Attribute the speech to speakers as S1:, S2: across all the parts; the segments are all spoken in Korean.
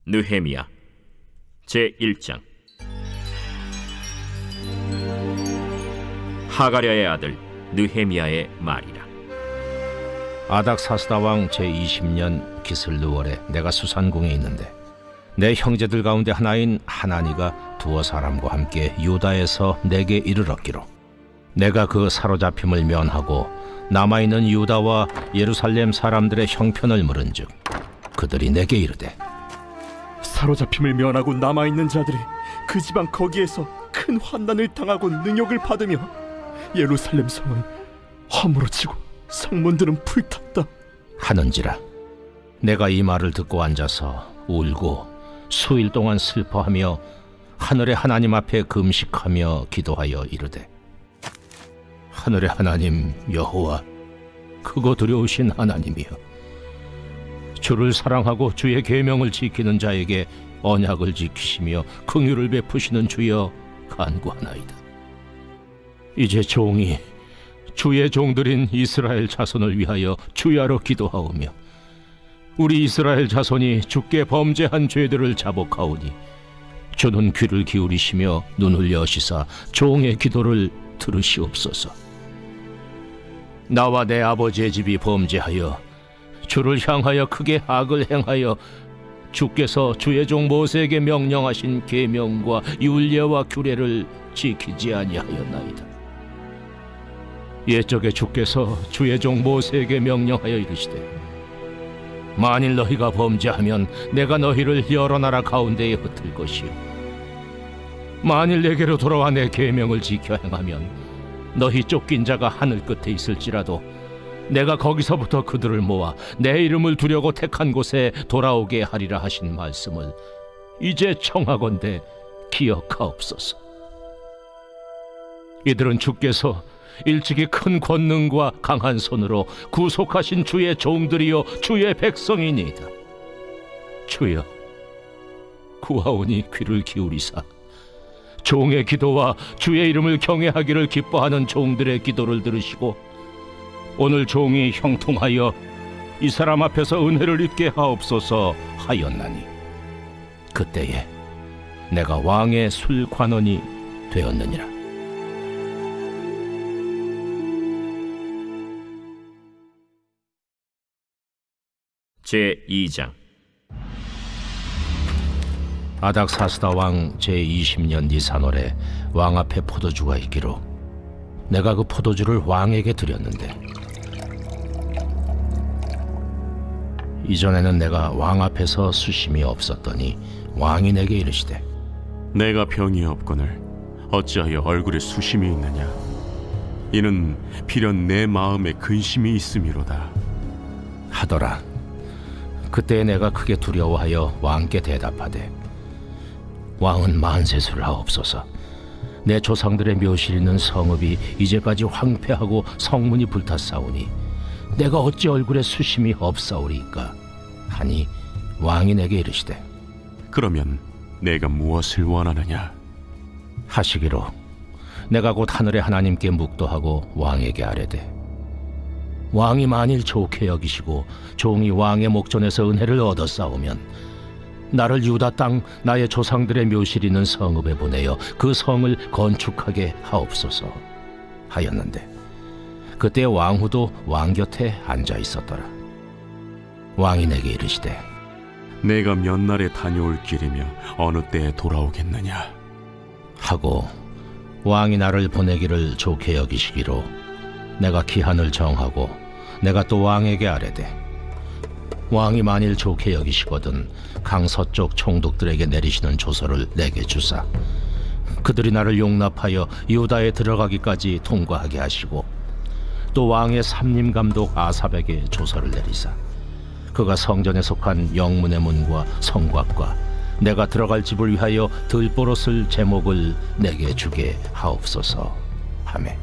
S1: 느헤미야 제1장. 하가랴의 아들 느헤미야의 말이라.
S2: 아닥사스다 왕 제20년 기슬르월에 내가 수산궁에 있는데 내 형제들 가운데 하나인 하나니가 두어 사람과 함께 유다에서 내게 이르렀기로 내가 그 사로잡힘을 면하고 남아있는 유다와 예루살렘 사람들의 형편을 물은즉 그들이 내게 이르되,
S3: 사로잡힘을 면하고 남아있는 자들이 그 지방 거기에서 큰 환난을 당하고 능욕을 받으며 예루살렘 성은 허물어지고 성문들은 불탔다
S2: 하는지라. 내가 이 말을 듣고 앉아서 울고 수일 동안 슬퍼하며 하늘의 하나님 앞에 금식하며 기도하여 이르되, 하늘의 하나님 여호와, 크고 두려우신 하나님이여, 주를 사랑하고 주의 계명을 지키는 자에게 언약을 지키시며 긍휼을 베푸시는 주여 간구하나이다. 이제 종이 주의 종들인 이스라엘 자손을 위하여 주야로 기도하오며 우리 이스라엘 자손이 주께 범죄한 죄들을 자복하오니 주는 귀를 기울이시며 눈을 여시사 종의 기도를 들으시옵소서. 나와 내 아버지의 집이 범죄하여 주를 향하여 크게 악을 행하여 주께서 주의 종 모세에게 명령하신 계명과 율례와 규례를 지키지 아니하였나이다. 옛적에 주께서 주의 종 모세에게 명령하여 이르시되, 만일 너희가 범죄하면 내가 너희를 여러 나라 가운데에 흩을 것이요, 만일 내게로 돌아와 내 계명을 지켜 행하면 너희 쫓긴 자가 하늘 끝에 있을지라도 내가 거기서부터 그들을 모아 내 이름을 두려고 택한 곳에 돌아오게 하리라 하신 말씀을 이제 청하건대 기억하옵소서. 이들은 주께서 일찍이 큰 권능과 강한 손으로 구속하신 주의 종들이요 주의 백성이니이다. 주여, 구하오니 귀를 기울이사 종의 기도와 주의 이름을 경외하기를 기뻐하는 종들의 기도를 들으시고 오늘 종이 형통하여 이 사람 앞에서 은혜를 입게 하옵소서 하였나니, 그때에 내가 왕의 술관원이 되었느니라.
S1: 제2장.
S2: 아닥사스다 왕 제20년 니산월에 왕 앞에 포도주가 있기로 내가 그 포도주를 왕에게 드렸는데, 이전에는 내가 왕 앞에서 수심이 없었더니 왕이 내게 이르시되,
S4: 내가 병이 없거늘 어찌하여 얼굴에 수심이 있느냐? 이는 필연 내 마음에 근심이 있음이로다
S2: 하더라. 그때 내가 크게 두려워하여 왕께 대답하되, 왕은 만세수를 하옵소서. 내 조상들의 묘실 있는 성읍이 이제까지 황폐하고 성문이 불탔사오니 내가 어찌 얼굴에 수심이 없사오리까 하니, 왕이 내게 이르시되,
S4: 그러면 내가 무엇을 원하느냐
S2: 하시기로 내가 곧 하늘의 하나님께 묵도하고 왕에게 아뢰되, 왕이 만일 좋게 여기시고 종이 왕의 목전에서 은혜를 얻었사오면 나를 유다 땅 나의 조상들의 묘실 있는 성읍에 보내어 그 성을 건축하게 하옵소서 하였는데, 그때 왕후도 왕 곁에 앉아 있었더라. 왕이 내게 이르시되,
S4: 내가 몇 날에 다녀올 길이며 어느 때에 돌아오겠느냐
S2: 하고 왕이 나를 보내기를 좋게 여기시기로 내가 기한을 정하고 내가 또 왕에게 아뢰되, 왕이 만일 좋게 여기시거든 강 서쪽 총독들에게 내리시는 조서를 내게 주사 그들이 나를 용납하여 유다에 들어가기까지 통과하게 하시고, 또 왕의 삼림 감독 아삽에게 조서를 내리사 그가 성전에 속한 영문의 문과 성곽과 내가 들어갈 집을 위하여 들보롯을 제목을 내게 주게 하옵소서 하매,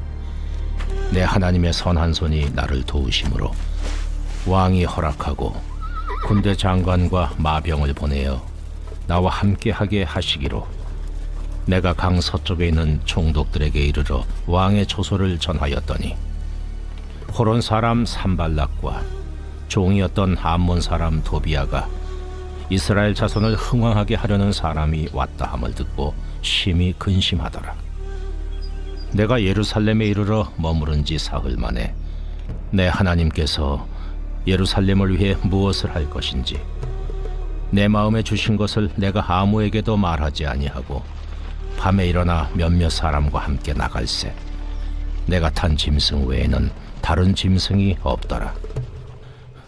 S2: 내 하나님의 선한 손이 나를 도우심으로 왕이 허락하고 군대 장관과 마병을 보내어 나와 함께하게 하시기로 내가 강 서쪽에 있는 총독들에게 이르러 왕의 조소를 전하였더니, 호론 사람 산발락과 종이었던 암몬 사람 도비아가 이스라엘 자손을 흥왕하게 하려는 사람이 왔다 함을 듣고 심히 근심하더라. 내가 예루살렘에 이르러 머무른 지 사흘 만에 내 하나님께서 예루살렘을 위해 무엇을 할 것인지 내 마음에 주신 것을 내가 아무에게도 말하지 아니하고 밤에 일어나 몇몇 사람과 함께 나갈새 내가 탄 짐승 외에는 다른 짐승이 없더라.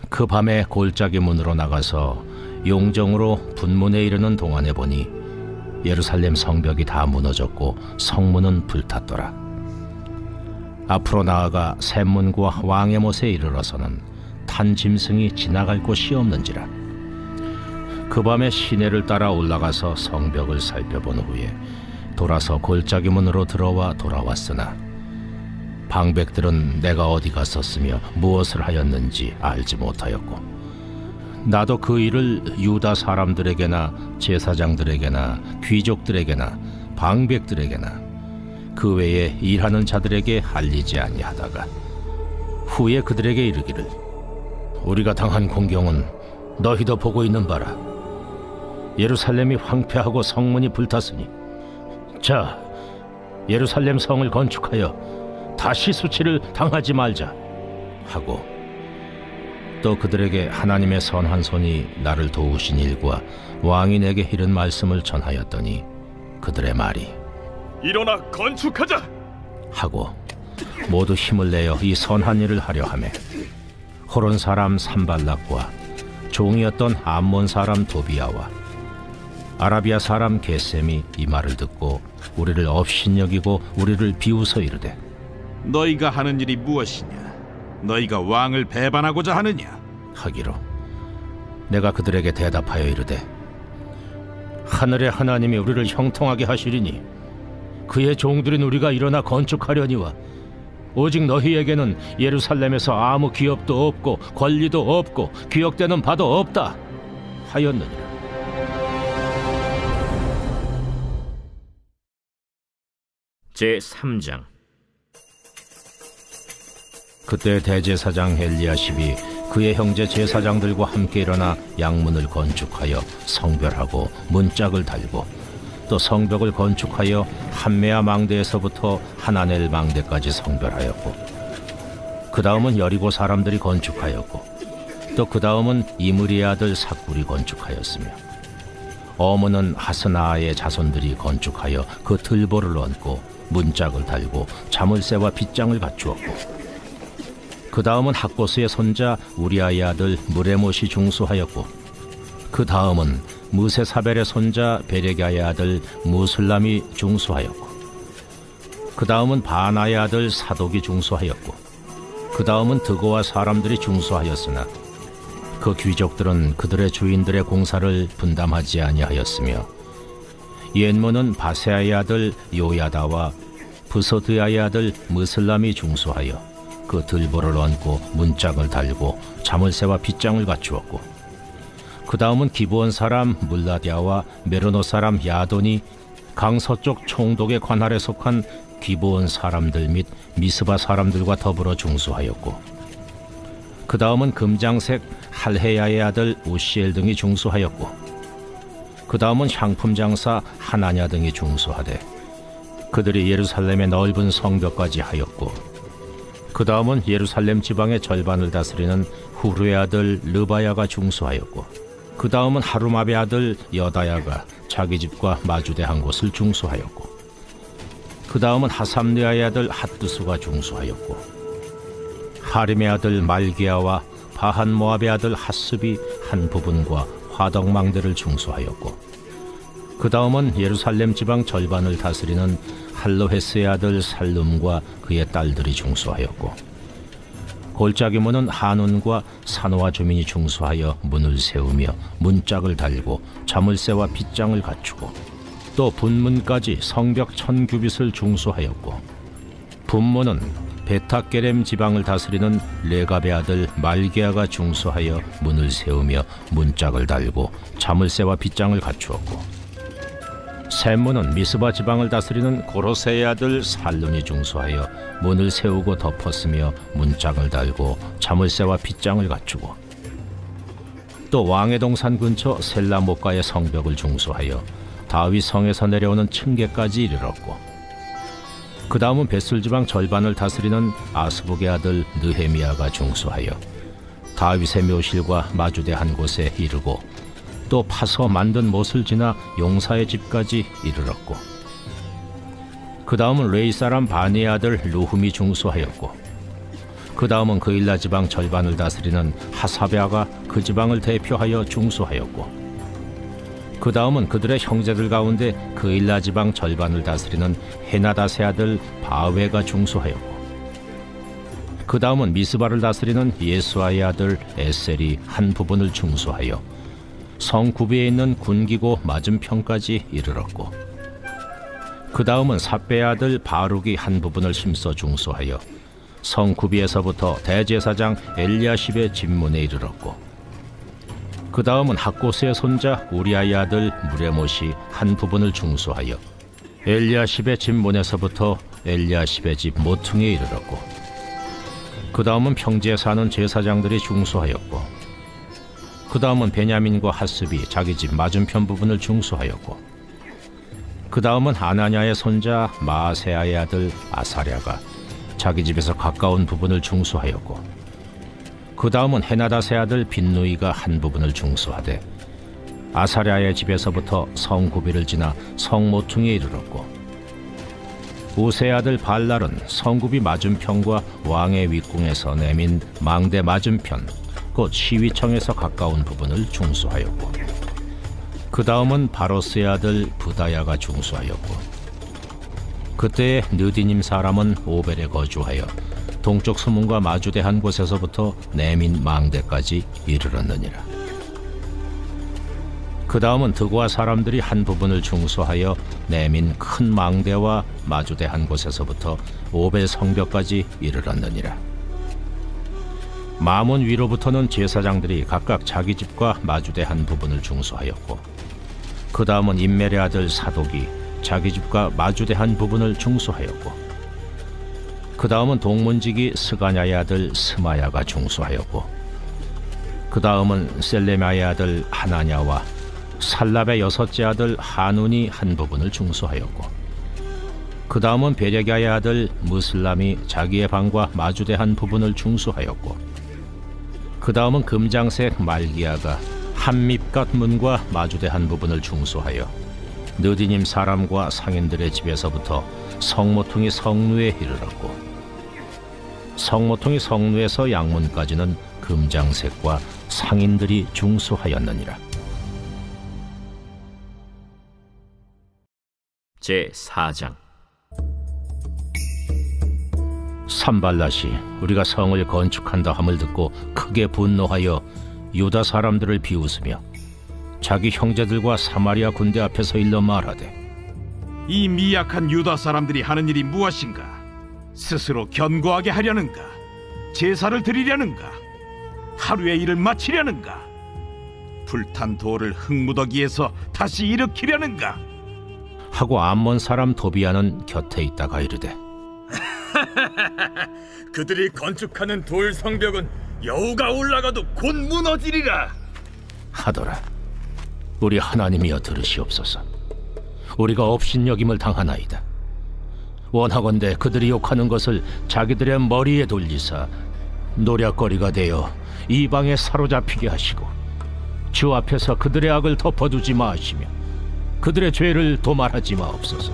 S2: 그 밤에 골짜기 문으로 나가서 용정으로 분문에 이르는 동안에 보니 예루살렘 성벽이 다 무너졌고 성문은 불탔더라. 앞으로 나아가 샘문과 왕의 못에 이르러서는 탄 짐승이 지나갈 곳이 없는지라. 그 밤에 시내를 따라 올라가서 성벽을 살펴본 후에 돌아서 골짜기 문으로 들어와 돌아왔으나 방백들은 내가 어디 갔었으며 무엇을 하였는지 알지 못하였고 나도 그 일을 유다 사람들에게나 제사장들에게나 귀족들에게나 방백들에게나 그 외에 일하는 자들에게 알리지 아니하다가 후에 그들에게 이르기를 우리가 당한 공경은 너희도 보고 있는 바라. 예루살렘이 황폐하고 성문이 불탔으니 자 예루살렘 성을 건축하여 다시 수치를 당하지 말자 하고 또 그들에게 하나님의 선한 손이 나를 도우신 일과 왕이 내게 이른 말씀을 전하였더니 그들의 말이
S3: 일어나 건축하자
S2: 하고 모두 힘을 내어 이 선한 일을 하려 하매 호론 사람 산발락과 종이었던 암몬 사람 도비아와 아라비아 사람 게셈이 이 말을 듣고 우리를 업신여기고 우리를 비웃어 이르되
S5: 너희가 하는 일이 무엇이냐? 너희가 왕을 배반하고자 하느냐?
S2: 하기로 내가 그들에게 대답하여 이르되 하늘의 하나님이 우리를 형통하게 하시리니 그의 종들인 우리가 일어나 건축하려니와 오직 너희에게는 예루살렘에서 아무 기업도 없고 권리도 없고 기억되는 바도 없다 하였느니라.
S1: 제3장.
S2: 그때 대제사장 엘리야십이 그의 형제 제사장들과 함께 일어나 양문을 건축하여 성별하고 문짝을 달고 또 성벽을 건축하여 한메아 망대에서부터 하나넬 망대까지 성별하였고 그 다음은 여리고 사람들이 건축하였고 또 그 다음은 이므리의 아들 삭굴이 건축하였으며 어문은 하스나아의 자손들이 건축하여 그 들보를 얹고 문짝을 달고 자물쇠와 빗장을 갖추었고 그 다음은 학보스의 손자 우리아의 아들 무레못이 중수하였고 그 다음은 무세사벨의 손자 베레가의 아들 무슬람이 중수하였고 그 다음은 바나의 아들 사독이 중수하였고 그 다음은 드고와 사람들이 중수하였으나 그 귀족들은 그들의 주인들의 공사를 분담하지 아니하였으며 옛문은 바세아의 아들 요야다와 부소드야의 아들 무슬람이 중수하여 그 들보를 얹고 문짝을 달고 자물쇠와 빗장을 갖추었고 그 다음은 기브온 사람 물라디아와 메로노 사람 야돈이 강서쪽 총독의 관할에 속한 기브온 사람들 및 미스바 사람들과 더불어 중수하였고 그 다음은 금장색 할헤야의 아들 우시엘 등이 중수하였고 그 다음은 향품 장사 하나냐 등이 중수하되 그들이 예루살렘의 넓은 성벽까지 하였고 그 다음은 예루살렘 지방의 절반을 다스리는 후르의 아들 르바야가 중수하였고 그 다음은 하루마베 아들 여다야가 자기 집과 마주대한 곳을 중수하였고 그 다음은 하삼느아의 아들 핫두수가 중수하였고 하림의 아들 말기야와 바한 모압의 아들 핫습이 한 부분과 화덕망대를 중수하였고 그 다음은 예루살렘 지방 절반을 다스리는 할로헤스의 아들 살룸과 그의 딸들이 중수하였고 골짜기 문은 한온과 산호와 주민이 중수하여 문을 세우며 문짝을 달고 자물쇠와 빗장을 갖추고 또 분문까지 성벽 1000규빗을 중수하였고 분문은 베타게렘 지방을 다스리는 레갑의 아들 말게아가 중수하여 문을 세우며 문짝을 달고 자물쇠와 빗장을 갖추었고 샘문은 미스바 지방을 다스리는 고로세의 아들 살룬이 중수하여 문을 세우고 덮었으며 문짝을 달고 자물쇠와 빗장을 갖추고 또 왕의 동산 근처 셀라 목가의 성벽을 중수하여 다윗 성에서 내려오는 층계까지 이르렀고, 그 다음은 벳을 지방 절반을 다스리는 아스북의 아들 느헤미야가 중수하여 다윗의 묘실과 마주대 한 곳에 이르고, 또 파서 만든 못을 지나 용사의 집까지 이르렀고, 그 다음은 레이 사람 바니의 아들 루흠이 중수하였고, 그 다음은 그일라 지방 절반을 다스리는 하사베아가 그 지방을 대표하여 중수하였고, 그 다음은 그들의 형제들 가운데 그일라 지방 절반을 다스리는 헤나닷의 아들 바웨가 중수하였고, 그 다음은 미스바를 다스리는 예수아의 아들 에셀이 한 부분을 중수하여 성 구비에 있는 군기고 맞은편까지 이르렀고, 그 다음은 삽배의 아들 바룩이 한 부분을 심서 중수하여 성 구비에서부터 대제사장 엘리야십의 집문에 이르렀고, 그 다음은 학고스의 손자 우리아의 아들 무레못이 한 부분을 중수하여 엘리야십의 집문에서부터 엘리야십의 집 모퉁이에 이르렀고, 그 다음은 평지에 사는 제사장들이 중수하였고, 그 다음은 베냐민과 하스비 자기 집 맞은편 부분을 중수하였고, 그 다음은 아나냐의 손자 마아세아의 아들 아사랴가 자기 집에서 가까운 부분을 중수하였고, 그 다음은 헤나닷의 아들 빈누이가 한 부분을 중수하되 아사랴의 집에서부터 성 구비를 지나 성 모퉁이에 이르렀고, 우세의 아들 발랄은 성구비 맞은편과 왕의 윗궁에서 내민 망대 맞은편 곧 시위청에서 가까운 부분을 중수하였고, 그 다음은 바로스의 아들 부다야가 중수하였고, 그때의 느디님 사람은 오벨에 거주하여 동쪽 수문과 마주대 한 곳에서부터 내민 망대까지 이르렀느니라. 그 다음은 드고아 사람들이 한 부분을 중수하여 내민 큰 망대와 마주대 한 곳에서부터 오벨 성벽까지 이르렀느니라. 마몬 위로부터는 제사장들이 각각 자기 집과 마주대 한 부분을 중수하였고, 그 다음은 임멜의 아들 사독이 자기 집과 마주대 한 부분을 중수하였고, 그 다음은 동문지기 스가냐의 아들 스마야가 중수하였고, 그 다음은 셀레마의 아들 하나냐와 살랍의 여섯째 아들 하눈이 한 부분을 중수하였고, 그 다음은 베레갸의 아들 무슬람이 자기의 방과 마주대 한 부분을 중수하였고, 그 다음은 금장색 말기야가 한밉갓 문과 마주대 한 부분을 중수하여 느디님 사람과 상인들의 집에서부터 성모퉁이 성루에 이르렀고, 성모퉁이 성루에서 양문까지는 금장색과 상인들이 중수하였느니라.
S1: 제4장.
S2: 산발랏이 우리가 성을 건축한다 함을 듣고 크게 분노하여 유다 사람들을 비웃으며 자기 형제들과 사마리아 군대 앞에서 일러 말하되,
S5: 이 미약한 유다 사람들이 하는 일이 무엇인가? 스스로 견고하게 하려는가? 제사를 드리려는가? 하루의 일을 마치려는가? 불탄 돌을 흙무더기에서 다시 일으키려는가?
S2: 하고 암몬 사람 도비아는 곁에 있다가 이르되,
S3: 그들이 건축하는 돌 성벽은 여우가 올라가도 곧 무너지리라
S2: 하더라. 우리 하나님이여 들으시옵소서. 우리가 업신여김을 당하나이다. 원하건대 그들이 욕하는 것을 자기들의 머리에 돌리사 노략거리가 되어 이방에 사로잡히게 하시고, 주 앞에서 그들의 악을 덮어두지 마시며 그들의 죄를 도말하지 마옵소서.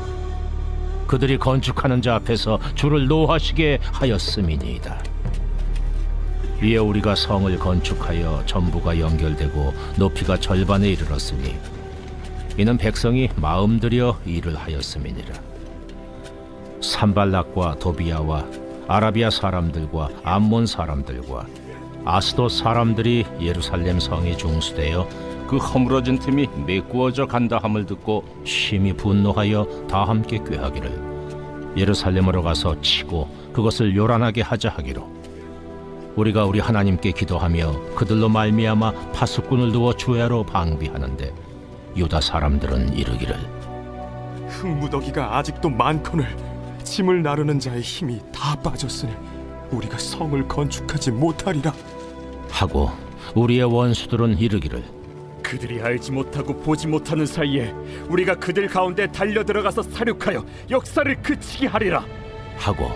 S2: 그들이 건축하는 자 앞에서 주를 노하시게 하였음이니이다. 이에 우리가 성을 건축하여 전부가 연결되고 높이가 절반에 이르렀으니 이는 백성이 마음들여 일을 하였음이니라. 산발락과 도비아와 아라비아 사람들과 암몬 사람들과 아스돗 사람들이 예루살렘 성이 중수되어 그 허물어진 틈이 메꾸어져 간다 함을 듣고 심히 분노하여 다 함께 꾀하기를 예루살렘으로 가서 치고 그것을 요란하게 하자 하기로, 우리가 우리 하나님께 기도하며 그들로 말미암아 파수꾼을 두어 주야로 방비하는데 유다 사람들은 이르기를,
S6: 흙무더기가 아직도 많거늘 짐을 나르는 자의 힘이 다 빠졌으니 우리가 성을 건축하지 못하리라
S2: 하고 우리의 원수들은 이르기를
S6: 그들이 알지 못하고 보지 못하는 사이에 우리가 그들 가운데 달려 들어가서 사륙하여 역사를 그치게 하리라
S2: 하고,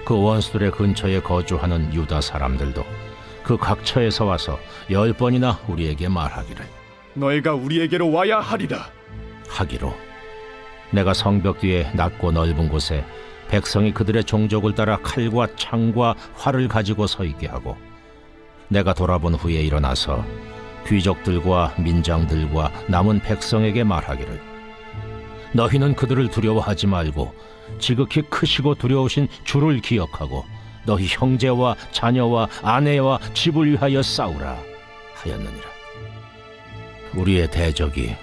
S2: 그 원수들의 근처에 거주하는 유다 사람들도 그 각처에서 와서 10번이나 우리에게 말하기를
S6: 너희가 우리에게로 와야 하리라
S2: 하기로, 내가 성벽 뒤에 낮고 넓은 곳에 백성이 그들의 종족을 따라 칼과 창과 활을 가지고 서 있게 하고, 내가 돌아본 후에 일어나서 귀족들과 민장들과 남은 백성에게 말하기를 너희는 그들을 두려워하지 말고 지극히 크시고 두려우신 주를 기억하고 너희 형제와 자녀와 아내와 집을 위하여 싸우라 하였느니라. 우리의 대적이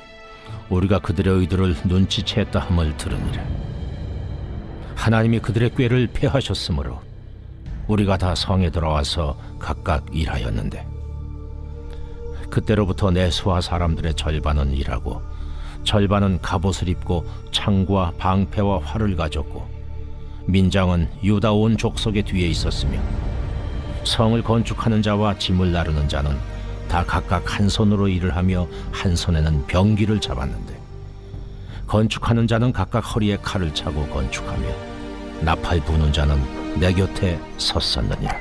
S2: 우리가 그들의 의도를 눈치챘다 함을 들으니라. 하나님이 그들의 꾀를 패하셨으므로 우리가 다 성에 들어와서 각각 일하였는데, 그때로부터 내 수하 사람들의 절반은 일하고 절반은 갑옷을 입고 창과 방패와 활을 가졌고, 민장은 유다 온 족속의 뒤에 있었으며, 성을 건축하는 자와 짐을 나르는 자는 다 각각 한 손으로 일을 하며 한 손에는 병기를 잡았는데, 건축하는 자는 각각 허리에 칼을 차고 건축하며 나팔 부는 자는 내 곁에 섰었느니라.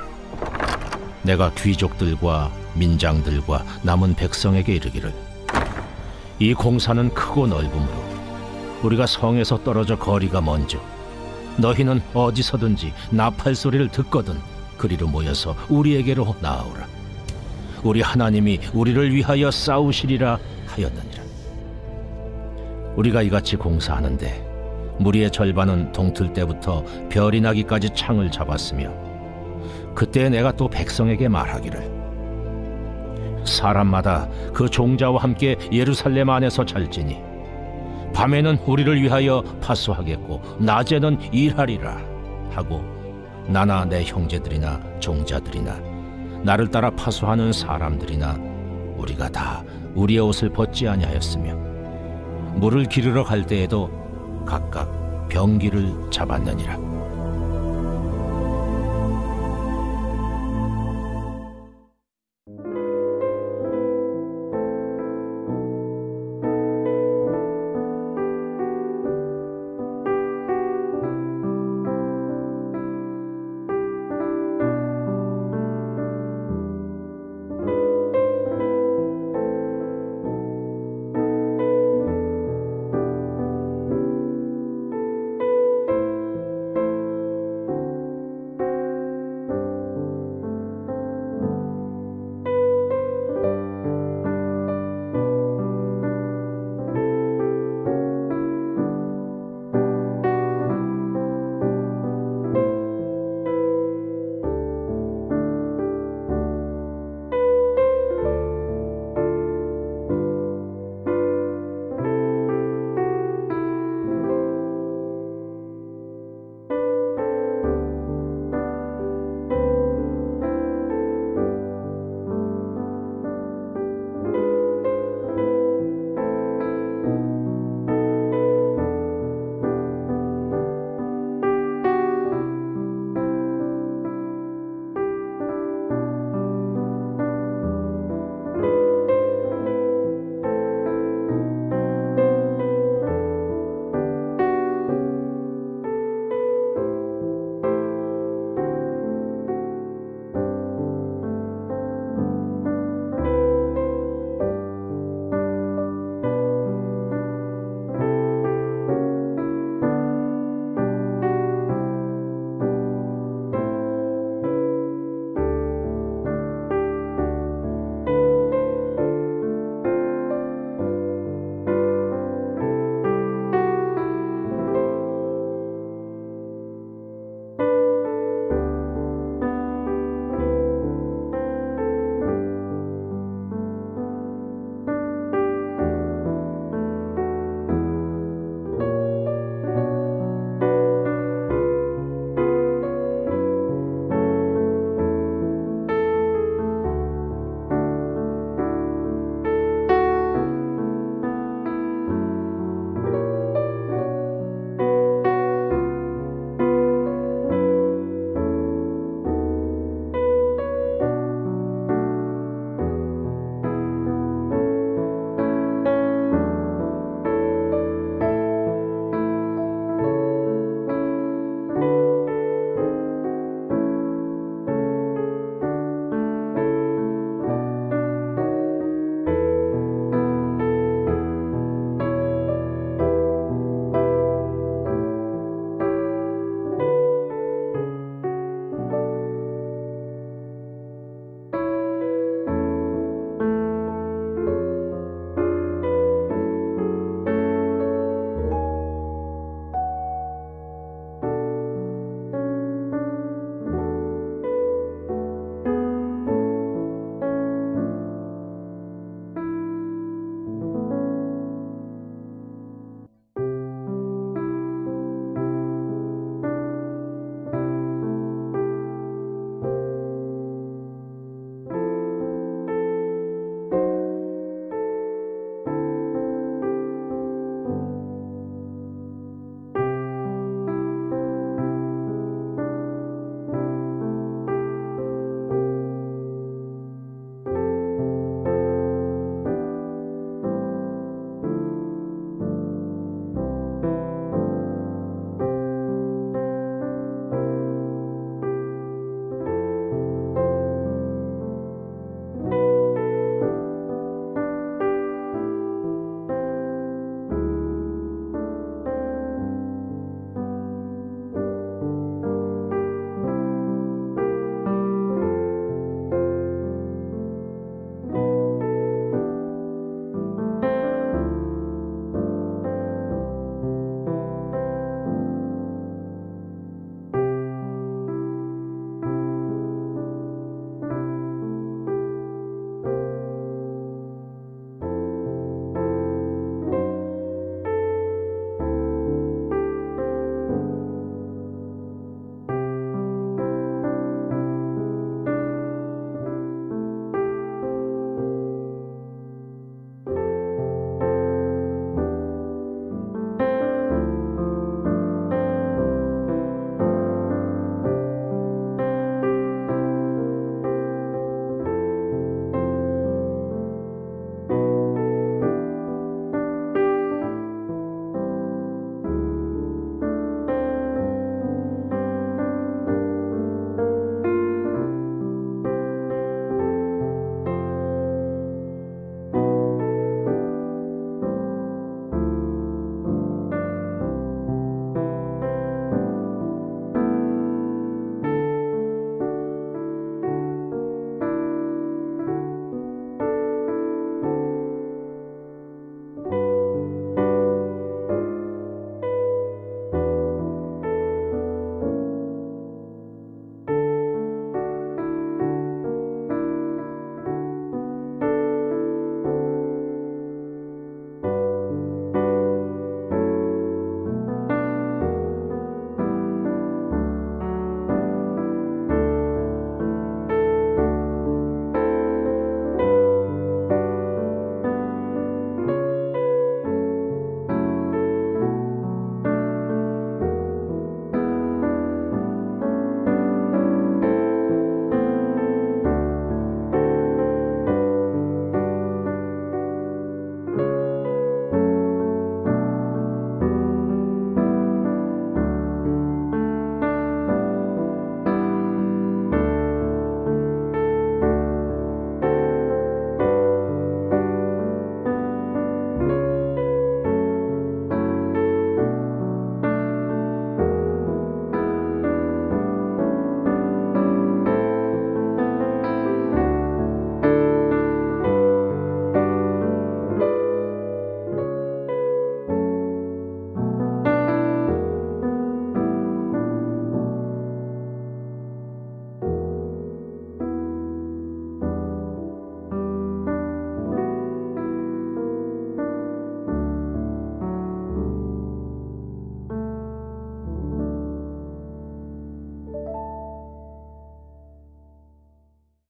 S2: 내가 귀족들과 민장들과 남은 백성에게 이르기를 이 공사는 크고 넓으므로 우리가 성에서 떨어져 거리가 먼저 너희는 어디서든지 나팔 소리를 듣거든 그리로 모여서 우리에게로 나아오라. 우리 하나님이 우리를 위하여 싸우시리라 하였느니라. 우리가 이같이 공사하는데 무리의 절반은 동틀 때부터 별이 나기까지 창을 잡았으며, 그때 내가 또 백성에게 말하기를 사람마다 그 종자와 함께 예루살렘 안에서 잘지니 밤에는 우리를 위하여 파수하겠고 낮에는 일하리라 하고, 나나 내 형제들이나 종자들이나 나를 따라 파수하는 사람들이나 우리가 다 우리의 옷을 벗지 아니하였으며, 물을 기르러 갈 때에도 각각 병기를 잡았느니라.